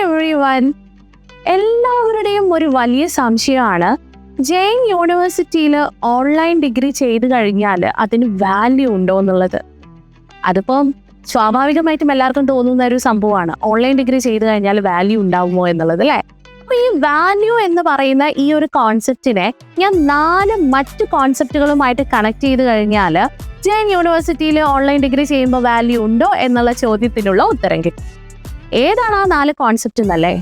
Everyone. എല്ലാവരുടെയും ഒരു വലിയ സംശയമാണ് ജെയിൻ യൂണിവേഴ്സിറ്റിയിൽ ഓൺലൈൻ ഡിഗ്രി ചെയ്ത് കഴിഞ്ഞാൽ അതിന് വാല്യൂ ഉണ്ടോ എന്നുള്ളത്. അതിപ്പം സ്വാഭാവികമായിട്ടും എല്ലാവർക്കും തോന്നുന്ന ഒരു സംഭവമാണ്, ഓൺലൈൻ ഡിഗ്രി ചെയ്ത് കഴിഞ്ഞാൽ വാല്യൂ ഉണ്ടാവുമോ എന്നുള്ളത്, അല്ലേ? അപ്പോൾ ഈ വാല്യൂ എന്ന് പറയുന്ന ഈ ഒരു കോൺസെപ്റ്റിനെ ഞാൻ 4 മറ്റ് കോൺസെപ്റ്റുകളുമായിട്ട് കണക്ട് ചെയ്ത് കഴിഞ്ഞാൽ ജെയിൻ യൂണിവേഴ്സിറ്റിയിൽ ഓൺലൈൻ ഡിഗ്രി ചെയ്യുമ്പോൾ വാല്യൂ ഉണ്ടോ എന്നുള്ള ചോദ്യത്തിനുള്ള ഉത്തരം കിട്ടും. ഏതാണ് ആ 4 കോൺസെപ്റ്റ് എന്നല്ലേ?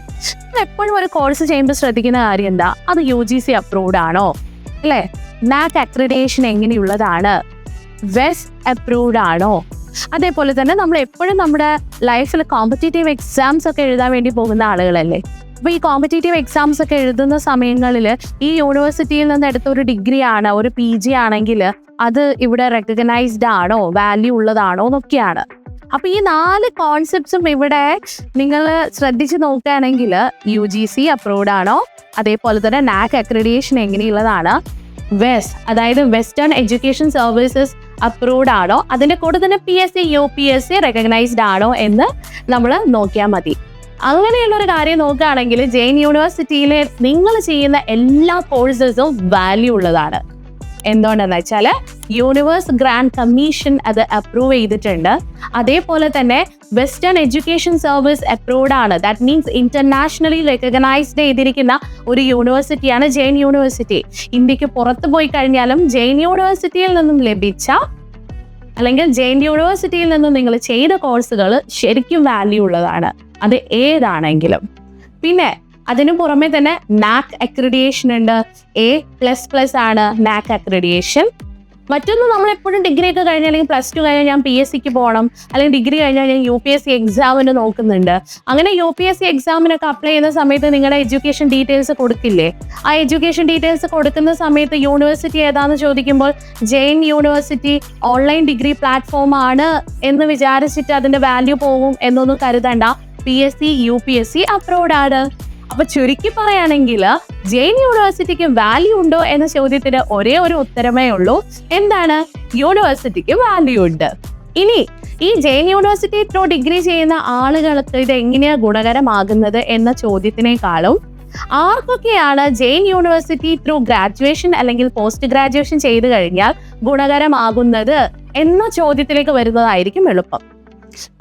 എപ്പോഴും ഒരു കോഴ്സ് ചെയ്യുമ്പോൾ ശ്രദ്ധിക്കുന്ന കാര്യം എന്താ? അത് UGC അപ്രൂവ്ഡ് ആണോ, അല്ലേ? NAAC അക്രഡിറ്റേഷൻ എങ്ങനെയുള്ളതാണ്? വെസ് അപ്രൂവ്ഡ് ആണോ? അതേപോലെ തന്നെ നമ്മൾ എപ്പോഴും നമ്മുടെ ലൈഫിൽ കോമ്പറ്റേറ്റീവ് എക്സാംസ് ഒക്കെ എഴുതാൻ വേണ്ടി പോകുന്ന ആളുകളല്ലേ. അപ്പോൾ ഈ കോമ്പറ്റേറ്റീവ് എക്സാംസ് ഒക്കെ എഴുതുന്ന സമയങ്ങളിൽ ഈ യൂണിവേഴ്സിറ്റിയിൽ നിന്ന് എടുത്ത ഒരു ഡിഗ്രി ആണ്, ഒരു PG ആണെങ്കിൽ അത് ഇവിടെ റെക്കഗ്നൈസ്ഡ് ആണോ, വാല്യൂ ഉള്ളതാണോ എന്നൊക്കെയാണ്. അപ്പോൾ ഈ 4 കോൺസെപ്റ്റ്സും ഇവിടെ നിങ്ങൾ ശ്രദ്ധിച്ച് നോക്കുകയാണെങ്കിൽ UGC അപ്രൂവ്ഡ് ആണോ, അതേപോലെ തന്നെ NAAC അക്രഡിറ്റേഷൻ എങ്ങനെയുള്ളതാണ്, അതായത് വെസ്റ്റേൺ എഡ്യൂക്കേഷൻ സർവീസസ് അപ്രൂവ്ഡ് ആണോ, അതിൻ്റെ കൂടെ തന്നെ PSC UPSC റെക്കഗ്നൈസ്ഡ് ആണോ എന്ന് നമ്മൾ നോക്കിയാൽ മതി. അങ്ങനെയുള്ളൊരു കാര്യം നോക്കുകയാണെങ്കിൽ ജെയിൻ യൂണിവേഴ്സിറ്റിയിൽ നിങ്ങൾ ചെയ്യുന്ന എല്ലാ കോഴ്സസും വാല്യൂ ഉള്ളതാണ്. എന്തുകൊണ്ടെന്ന് വെച്ചാൽ യൂണിവേഴ്സ് ഗ്രാൻഡ് കമ്മീഷൻ അത് അപ്രൂവ് ചെയ്തിട്ടുണ്ട്. അതേപോലെ തന്നെ വെസ്റ്റേൺ എഡ്യൂക്കേഷൻ സർവീസ് അപ്രൂവ്ഡ് ആണ്. ദാറ്റ് മീൻസ് ഇന്റർനാഷണലി റെക്കഗ്നൈസ്ഡ് ചെയ്തിരിക്കുന്ന ഒരു യൂണിവേഴ്സിറ്റിയാണ് ജെയിൻ യൂണിവേഴ്സിറ്റി. ഇന്ത്യക്ക് പുറത്ത് പോയി കഴിഞ്ഞാലും ജെയിൻ യൂണിവേഴ്സിറ്റിയിൽ നിന്നും ലഭിച്ച അല്ലെങ്കിൽ ജെയിൻ യൂണിവേഴ്സിറ്റിയിൽ നിന്നും നിങ്ങൾ ചെയ്ത കോഴ്സുകൾ ശരിക്കും വാല്യൂ ഉള്ളതാണ്, അത് ഏതാണെങ്കിലും. പിന്നെ അതിനു പുറമെ തന്നെ NAAC അക്രഡിറ്റേഷൻ ഉണ്ട്. A++ ആണ് NAAC അക്രഡിറ്റേഷൻ. മറ്റൊന്ന്, നമ്മളെപ്പോഴും ഡിഗ്രി ഒക്കെ കഴിഞ്ഞാൽ അല്ലെങ്കിൽ +2 കഴിഞ്ഞാൽ ഞാൻ PSCക്ക് പോകണം, അല്ലെങ്കിൽ ഡിഗ്രി കഴിഞ്ഞാൽ ഞാൻ UPSC എക്സാമിന് നോക്കുന്നുണ്ട്. അങ്ങനെ UPSC എക്സാമിനൊക്കെ അപ്ലൈ ചെയ്യുന്ന സമയത്ത് നിങ്ങളുടെ എഡ്യൂക്കേഷൻ ഡീറ്റെയിൽസ് കൊടുക്കില്ലേ? ആ എഡ്യൂക്കേഷൻ ഡീറ്റെയിൽസ് കൊടുക്കുന്ന സമയത്ത് യൂണിവേഴ്സിറ്റി ഏതാണെന്ന് ചോദിക്കുമ്പോൾ Jain university online degree platform ആണ് എന്ന് വിചാരിച്ചിട്ട് അതിൻ്റെ വാല്യൂ പോകും എന്നൊന്നും കരുതണ്ട. PSC UPSC അപ്രൂവ്ഡ് ആണ്. അപ്പൊ ചുരുക്കി പറയുകയാണെങ്കിൽ ജെയിൻ യൂണിവേഴ്സിറ്റിക്ക് വാല്യൂ ഉണ്ടോ എന്ന ചോദ്യത്തിന് ഒരേ ഒരു ഉത്തരമേ ഉള്ളൂ. എന്താണ്? യൂണിവേഴ്സിറ്റിക്ക് വാല്യൂ ഉണ്ട്. ഇനി ഈ ജെയിൻ യൂണിവേഴ്സിറ്റി ത്രൂ ഡിഗ്രി ചെയ്യുന്ന ആളുകൾക്ക് ഇത് എങ്ങനെയാണ് ഗുണകരമാകുന്നത് എന്ന ചോദ്യത്തിനേക്കാളും ആർക്കൊക്കെയാണ് ജെയിൻ യൂണിവേഴ്സിറ്റി ത്രൂ ഗ്രാജുവേഷൻ അല്ലെങ്കിൽ പോസ്റ്റ് ഗ്രാജുവേഷൻ ചെയ്ത് കഴിഞ്ഞാൽ ഗുണകരമാകുന്നത് എന്ന ചോദ്യത്തിലേക്ക് വരുന്നതായിരിക്കും എളുപ്പം.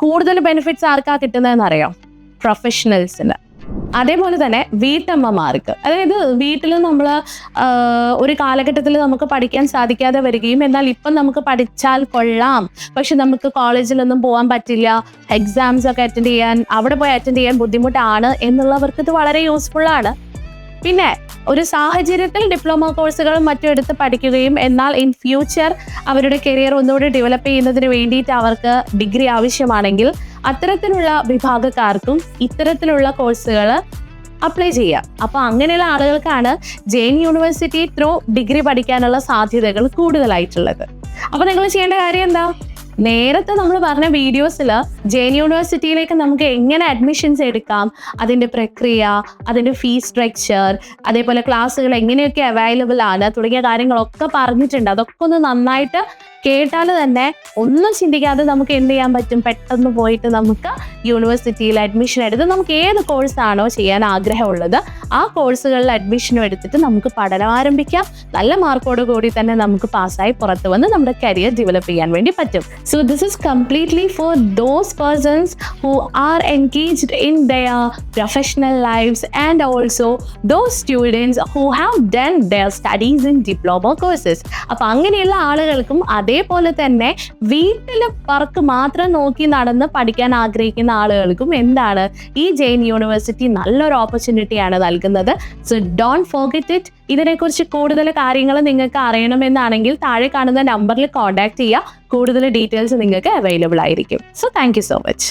കൂടുതൽ ബെനിഫിറ്റ്സ് ആർക്കാ കിട്ടുന്നതെന്ന് അറിയാം? പ്രൊഫഷണൽസിന്. അതേപോലെ തന്നെ വീട്ടമ്മമാർക്ക്, അതായത് വീട്ടിൽ നമ്മൾ ഒരു കാലഘട്ടത്തിൽ നമുക്ക് പഠിക്കാൻ സാധിക്കാതെ വരികയും എന്നാൽ ഇപ്പം നമുക്ക് പഠിച്ചാൽ കൊള്ളാം, പക്ഷെ നമുക്ക് കോളേജിലൊന്നും പോകാൻ പറ്റില്ല, എക്സാംസ് ഒക്കെ അവിടെ പോയി അറ്റൻഡ് ചെയ്യാൻ ബുദ്ധിമുട്ടാണ് എന്നുള്ളവർക്ക് ഇത് വളരെ യൂസ്ഫുൾ ആണ്. പിന്നെ ഒരു സാഹചര്യത്തിൽ ഡിപ്ലോമ കോഴ്സുകളും മറ്റും എടുത്ത് പഠിക്കുകയും എന്നാൽ ഇൻ ഫ്യൂച്ചർ അവരുടെ കരിയർ ഒന്നുകൂടി ഡെവലപ്പ് ചെയ്യുന്നതിന് വേണ്ടിയിട്ട് അവർക്ക് ഡിഗ്രി ആവശ്യമാണെങ്കിൽ അത്തരത്തിലുള്ള വിഭാഗക്കാർക്കും ഇത്തരത്തിലുള്ള കോഴ്സുകൾ അപ്ലൈ ചെയ്യാം. അപ്പോൾ അങ്ങനെയുള്ള ആളുകൾക്കാണ് ജെയിൻ യൂണിവേഴ്സിറ്റി ത്രൂ ഡിഗ്രി പഠിക്കാനുള്ള സാധ്യതകൾ കൂടുതലായിട്ടുള്ളത്. അപ്പോൾ നിങ്ങൾ ചെയ്യേണ്ട കാര്യം എന്താ? നേരത്തെ നമ്മൾ പറഞ്ഞ വീഡിയോസിൽ ജെയിൻ യൂണിവേഴ്സിറ്റിയിലേക്ക് നമുക്ക് എങ്ങനെ അഡ്മിഷൻസ് എടുക്കാം, അതിൻ്റെ പ്രക്രിയ, അതിൻ്റെ ഫീസ് സ്ട്രക്ചർ, അതേപോലെ ക്ലാസ്സുകൾ എങ്ങനെയൊക്കെ അവൈലബിൾ ആണ് തുടങ്ങിയ കാര്യങ്ങളൊക്കെ പറഞ്ഞിട്ടുണ്ട്. അതൊക്കെ ഒന്ന് നന്നായിട്ട് കേട്ടാൽ തന്നെ ഒന്നും ചിന്തിക്കാതെ നമുക്ക് എന്ത് ചെയ്യാൻ പറ്റും? പെട്ടെന്ന് പോയിട്ട് നമുക്ക് യൂണിവേഴ്സിറ്റിയിൽ അഡ്മിഷൻ എടുത്ത് നമുക്ക് ഏത് കോഴ്സാണോ ചെയ്യാൻ ആഗ്രഹമുള്ളത് ആ കോഴ്സുകളിൽ അഡ്മിഷനും എടുത്തിട്ട് നമുക്ക് പഠനം ആരംഭിക്കാം. നല്ല മാർക്കോട് കൂടി തന്നെ നമുക്ക് പാസ്സായി പുറത്ത് വന്ന് നമ്മുടെ കരിയർ ഡെവലപ്പ് ചെയ്യാൻ വേണ്ടി പറ്റും. So this is completely for those persons who are engaged in their professional lives and also those students who have done their studies in diploma courses. അപ്പോൾ അങ്ങനെയുള്ള ആളുകൾക്കും അതേപോലെ തന്നെ വീട്ടിലെ വർക്ക് മാത്രം നോക്കി നടന്ന് പഠിക്കാൻ ആഗ്രഹിക്കുന്ന ആളുകൾക്കും എന്താണ് ഈ ജെയിൻ യൂണിവേഴ്സിറ്റി നല്ലൊരു ഓപ്പർച്യൂണിറ്റിയാണ് നൽകുന്നത്. So don't forget it. ഇതിനെക്കുറിച്ച് കൂടുതൽ കാര്യങ്ങൾ നിങ്ങൾക്ക് അറിയണമെന്നാണെങ്കിൽ താഴെ കാണുന്ന നമ്പറിൽ കോൺടാക്ട് ചെയ്യുക. കൂടുതൽ ഡീറ്റെയിൽസ് നിങ്ങൾക്ക് അവൈലബിൾ ആയിരിക്കും. So thank you so much.